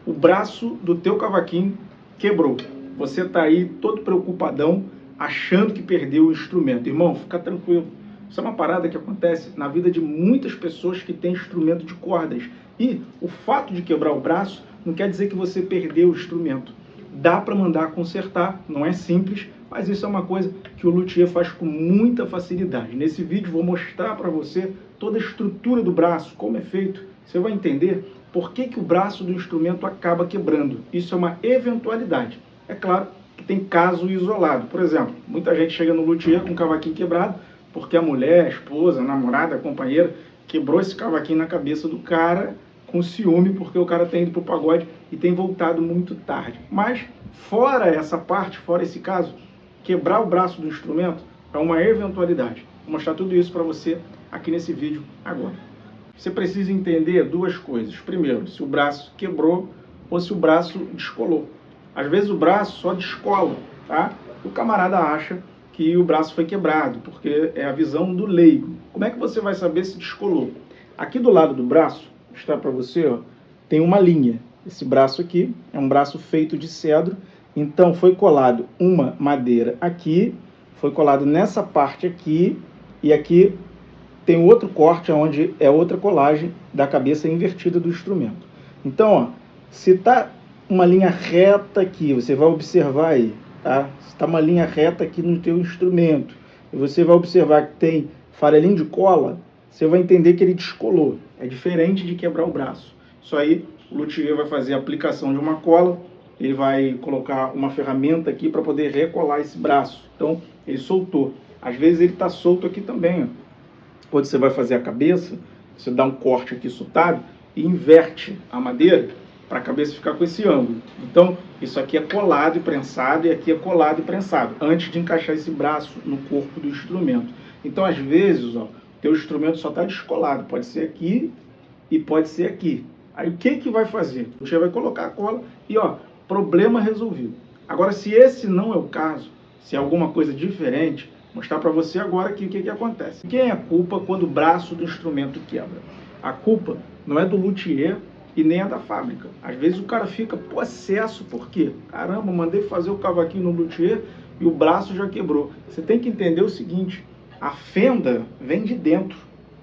o braço do teu cavaquinho quebrou. Você está aí todo preocupadão, achando que perdeu o instrumento. Irmão, fica tranquilo. Isso é uma parada que acontece na vida de muitas pessoas que têm instrumento de cordas. E o fato de quebrar o braço não quer dizer que você perdeu o instrumento. Dá para mandar consertar, não é simples, mas isso é uma coisa que o luthier faz com muita facilidade. Nesse vídeo vou mostrar para você toda a estrutura do braço, como é feito. Você vai entender por que o braço do instrumento acaba quebrando. Isso é uma eventualidade. É claro que tem caso isolado. Por exemplo, muita gente chega no luthier com um cavaquinho quebrado porque a mulher, a esposa, a namorada, a companheira quebrou esse cavaquinho na cabeça do cara com ciúme porque o cara tem ido pro pagode e tem voltado muito tarde. Mas, fora essa parte, fora esse caso, quebrar o braço do instrumento é uma eventualidade. Vou mostrar tudo isso para você aqui nesse vídeo agora. Você precisa entender duas coisas. Primeiro, se o braço quebrou ou se o braço descolou. Às vezes o braço só descola, tá? O camarada acha que o braço foi quebrado, porque é a visão do leigo. Como é que você vai saber se descolou? Aqui do lado do braço, vou mostrar para você, ó, tem uma linha. Esse braço aqui é um braço feito de cedro, então foi colado uma madeira aqui, foi colado nessa parte aqui, e aqui tem outro corte, onde é outra colagem da cabeça invertida do instrumento. Então, ó, se está uma linha reta aqui, você vai observar aí, tá? Se está uma linha reta aqui no teu instrumento, e você vai observar que tem farelinho de cola, você vai entender que ele descolou. É diferente de quebrar o braço. Isso aí, o luthier vai fazer a aplicação de uma cola, ele vai colocar uma ferramenta aqui para poder recolar esse braço. Então, ele soltou. Às vezes ele está solto aqui também, ó. Quando você vai fazer a cabeça, você dá um corte aqui soltado e inverte a madeira para a cabeça ficar com esse ângulo. Então, isso aqui é colado e prensado e aqui é colado e prensado, antes de encaixar esse braço no corpo do instrumento. Então, às vezes, ó, teu instrumento só está descolado, pode ser aqui e pode ser aqui. Aí, o que vai fazer? Você vai colocar a cola e, ó, problema resolvido. Agora, se esse não é o caso, se é alguma coisa diferente, mostrar para você agora aqui o que acontece. Quem é a culpa quando o braço do instrumento quebra? A culpa não é do luthier e nem é da fábrica. Às vezes o cara fica possesso, por quê? Caramba, mandei fazer o cavaquinho no luthier e o braço já quebrou. Você tem que entender o seguinte, a fenda vem de dentro.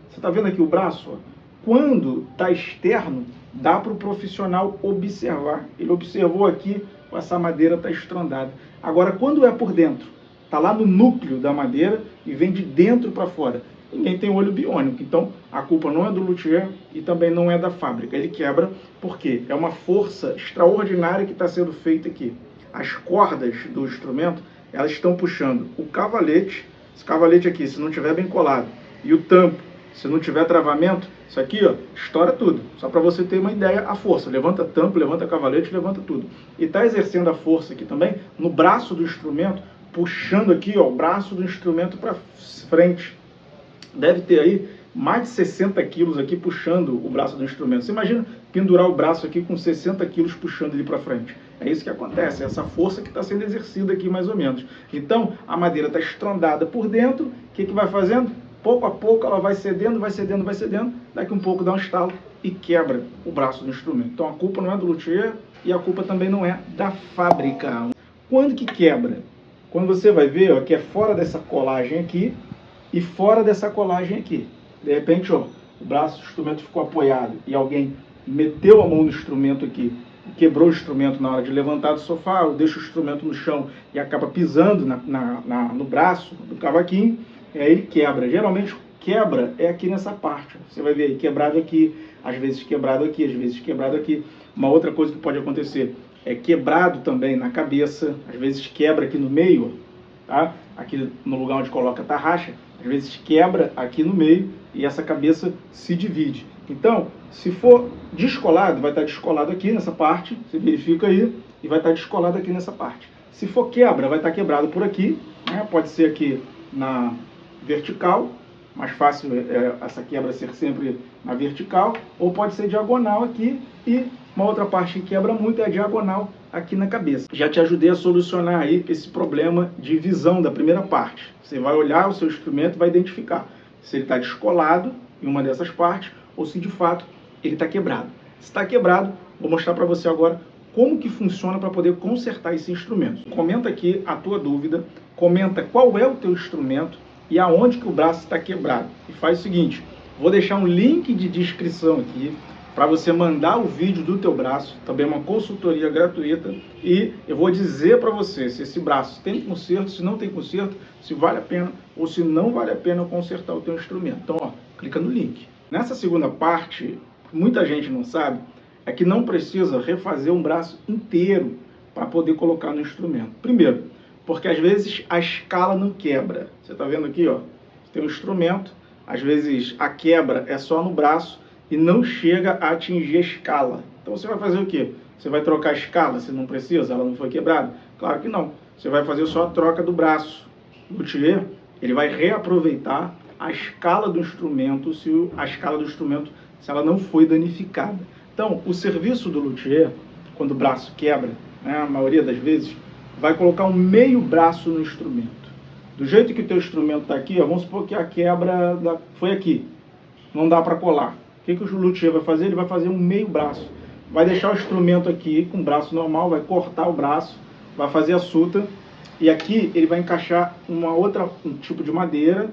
Você está vendo aqui o braço? Ó? Quando está externo, dá para o profissional observar. Ele observou aqui, essa madeira está estrondada. Agora, quando é por dentro, está lá no núcleo da madeira e vem de dentro para fora. Ninguém tem olho biônico, então a culpa não é do luthier e também não é da fábrica. Ele quebra porque é uma força extraordinária que está sendo feita aqui. As cordas do instrumento, elas estão puxando o cavalete, esse cavalete aqui, se não estiver bem colado, e o tampo, se não tiver travamento, isso aqui, ó, estoura tudo. Só para você ter uma ideia, a força. Levanta tampo, levanta cavalete, levanta tudo. E está exercendo a força aqui também no braço do instrumento, puxando aqui, ó, o braço do instrumento para frente. Deve ter aí mais de 60 quilos aqui puxando o braço do instrumento. Você imagina pendurar o braço aqui com 60 quilos puxando ele para frente. É isso que acontece, é essa força que está sendo exercida aqui mais ou menos. Então, a madeira está estrondada por dentro, o que vai fazendo? Pouco a pouco ela vai cedendo, vai cedendo, vai cedendo, daqui um pouco dá um estalo e quebra o braço do instrumento. Então, a culpa não é do luthier e a culpa também não é da fábrica. Quando que quebra? Quando você vai ver, ó, que é fora dessa colagem aqui e fora dessa colagem aqui. De repente, ó, o braço do instrumento ficou apoiado e alguém meteu a mão no instrumento aqui e quebrou o instrumento na hora de levantar do sofá, ou deixa o instrumento no chão e acaba pisando no braço do cavaquinho, aí ele quebra. Geralmente, quebra é aqui nessa parte. Você vai ver aí, quebrado aqui, às vezes quebrado aqui, às vezes quebrado aqui. Uma outra coisa que pode acontecer é quebrado também na cabeça, às vezes quebra aqui no meio, tá? Aqui no lugar onde coloca a tarraxa, às vezes quebra aqui no meio e essa cabeça se divide. Então, se for descolado, vai estar descolado aqui nessa parte, você verifica aí, e vai estar descolado aqui nessa parte. Se for quebra, vai estar quebrado por aqui, né? Pode ser aqui na vertical, mais fácil essa quebra ser sempre na vertical, ou pode ser diagonal aqui, e uma outra parte que quebra muito é a diagonal aqui na cabeça. Já te ajudei a solucionar aí esse problema de visão da primeira parte. Você vai olhar o seu instrumento e vai identificar se ele está descolado em uma dessas partes ou se de fato ele está quebrado. Se está quebrado, Vou mostrar para você agora como que funciona para poder consertar esse instrumento. Comenta aqui a tua dúvida, comenta qual é o teu instrumento e aonde que o braço está quebrado. E faz o seguinte, vou deixar um link de descrição aqui para você mandar o vídeo do teu braço, também uma consultoria gratuita, e eu vou dizer para você se esse braço tem conserto, se não tem conserto, se vale a pena ou se não vale a pena consertar o teu instrumento. Então, ó, clica no link. Nessa segunda parte, muita gente não sabe, é que não precisa refazer um braço inteiro para poder colocar no instrumento. Primeiro, porque às vezes a escala não quebra. Você está vendo aqui, ó, tem um instrumento, às vezes a quebra é só no braço e não chega a atingir a escala. Então você vai fazer o quê? Você vai trocar a escala se não precisa, ela não foi quebrada? Claro que não. Você vai fazer só a troca do braço. O luthier, ele vai reaproveitar a escala do instrumento, se ela não foi danificada. Então, o serviço do luthier, quando o braço quebra, né, a maioria das vezes, vai colocar um meio braço no instrumento. Do jeito que o teu instrumento está aqui, ó, vamos supor que a quebra foi aqui. Não dá para colar. O que o luthier vai fazer? Ele vai fazer um meio braço. Vai deixar o instrumento aqui com o braço normal, vai cortar o braço, vai fazer a suta, e aqui ele vai encaixar um tipo de madeira,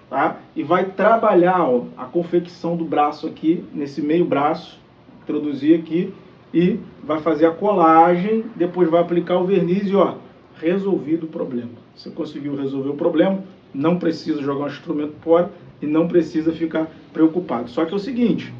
tá? E vai trabalhar, ó, a confecção do braço aqui, nesse meio braço, introduzir aqui, e vai fazer a colagem, depois vai aplicar o verniz e, ó, resolvido o problema. Você conseguiu resolver o problema, não precisa jogar o instrumento fora e não precisa ficar preocupado. Só que é o seguinte,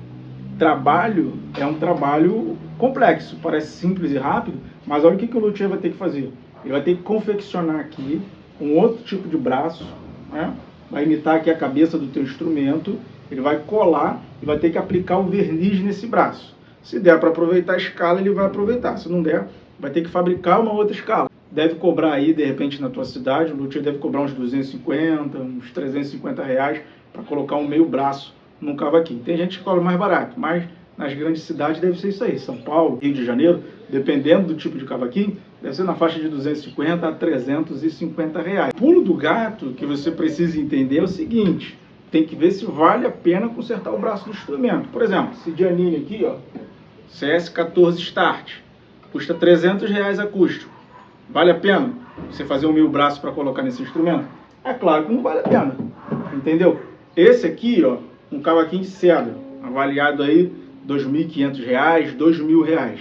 trabalho é um trabalho complexo, parece simples e rápido, mas olha o que o luthier vai ter que fazer. Ele vai ter que confeccionar aqui um outro tipo de braço, né? Vai imitar aqui a cabeça do teu instrumento, ele vai colar e vai ter que aplicar o verniz nesse braço. Se der para aproveitar a escala, ele vai aproveitar. Se não der, vai ter que fabricar uma outra escala. Deve cobrar aí, de repente, na tua cidade, o luthier deve cobrar uns 250, uns 350 reais para colocar um meio braço num cavaquinho. Tem gente que cobra mais barato, mas nas grandes cidades deve ser isso aí. São Paulo, Rio de Janeiro, dependendo do tipo de cavaquinho, deve ser na faixa de 250 a 350 reais. O pulo do gato que você precisa entender é o seguinte, tem que ver se vale a pena consertar o braço do instrumento. Por exemplo, esse Giannini aqui, ó, CS14 Start, custa 300 reais acústico. Vale a pena você fazer um meio braço para colocar nesse instrumento? É claro que não vale a pena, entendeu? Esse aqui, ó, um cavaquinho de cedro, avaliado aí R$2.500, R$2.000.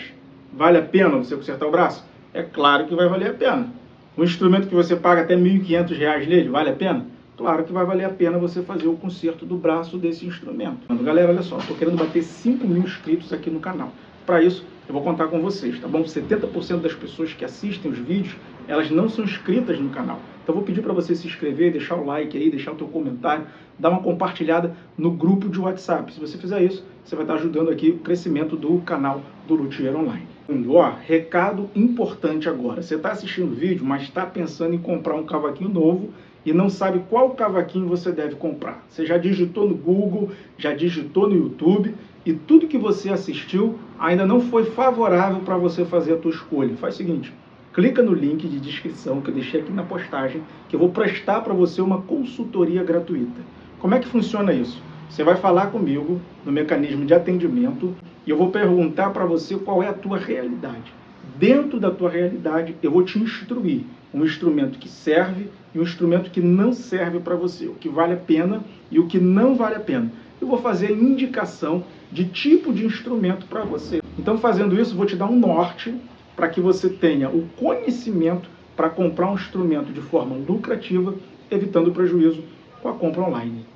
Vale a pena você consertar o braço? É claro que vai valer a pena. Um instrumento que você paga até R$1.500 nele, vale a pena? Claro que vai valer a pena você fazer o conserto do braço desse instrumento. Galera, olha só, estou querendo bater 5.000 inscritos aqui no canal. Para isso, eu vou contar com vocês, tá bom? 70% das pessoas que assistem os vídeos, elas não são inscritas no canal. Então, eu vou pedir para você se inscrever, deixar o like aí, deixar o teu comentário, dar uma compartilhada no grupo de WhatsApp. Se você fizer isso, você vai estar ajudando aqui o crescimento do canal do Luthier Online. Ó, recado importante agora. Você está assistindo o vídeo, mas está pensando em comprar um cavaquinho novo e não sabe qual cavaquinho você deve comprar. Você já digitou no Google, já digitou no YouTube e tudo que você assistiu ainda não foi favorável para você fazer a tua escolha. Faz o seguinte, clica no link de descrição que eu deixei aqui na postagem, que eu vou prestar para você uma consultoria gratuita. Como é que funciona isso? Você vai falar comigo no mecanismo de atendimento e eu vou perguntar para você qual é a tua realidade. Dentro da tua realidade, eu vou te instruir um instrumento que serve e um instrumento que não serve para você, o que vale a pena e o que não vale a pena. Eu vou fazer a indicação de tipo de instrumento para você. Então, fazendo isso, vou te dar um norte para que você tenha o conhecimento para comprar um instrumento de forma lucrativa, evitando prejuízo com a compra online.